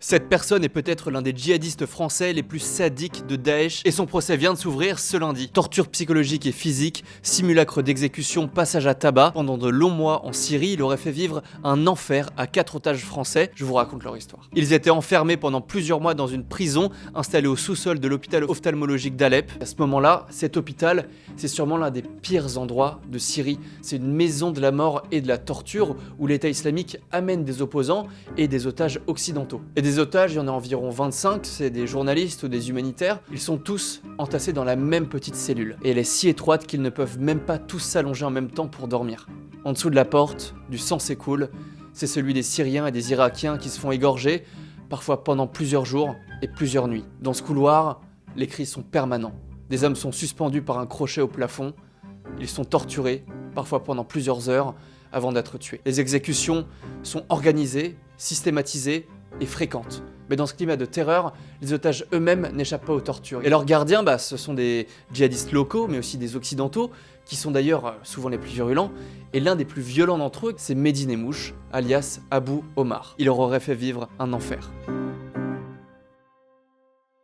Cette personne est peut-être l'un des djihadistes français les plus sadiques de Daesh et son procès vient de s'ouvrir ce lundi. Torture psychologique et physique, simulacre d'exécution, passage à tabac. Pendant de longs mois en Syrie, il aurait fait vivre un enfer à 4 otages français. Je vous raconte leur histoire. Ils étaient enfermés pendant plusieurs mois dans une prison installée au sous-sol de l'hôpital ophtalmologique d'Alep. À ce moment-là, cet hôpital, c'est sûrement l'un des pires endroits de Syrie. C'est une maison de la mort et de la torture où l'État islamique amène des opposants et des otages occidentaux. Et des otages, il y en a environ 25, c'est des journalistes ou des humanitaires. Ils sont tous entassés dans la même petite cellule. Et elle est si étroite qu'ils ne peuvent même pas tous s'allonger en même temps pour dormir. En dessous de la porte, du sang s'écoule. C'est celui des Syriens et des Irakiens qui se font égorger, parfois pendant plusieurs jours et plusieurs nuits. Dans ce couloir, les cris sont permanents. Des hommes sont suspendus par un crochet au plafond. Ils sont torturés, parfois pendant plusieurs heures, avant d'être tués. Les exécutions sont organisées, systématisées et fréquentes. Mais dans ce climat de terreur, les otages eux-mêmes n'échappent pas aux tortures. Et leurs gardiens, ce sont des djihadistes locaux, mais aussi des occidentaux, qui sont d'ailleurs souvent les plus virulents. Et l'un des plus violents d'entre eux, c'est Mehdi Nemmouche, alias Abou Omar. Il leur aurait fait vivre un enfer.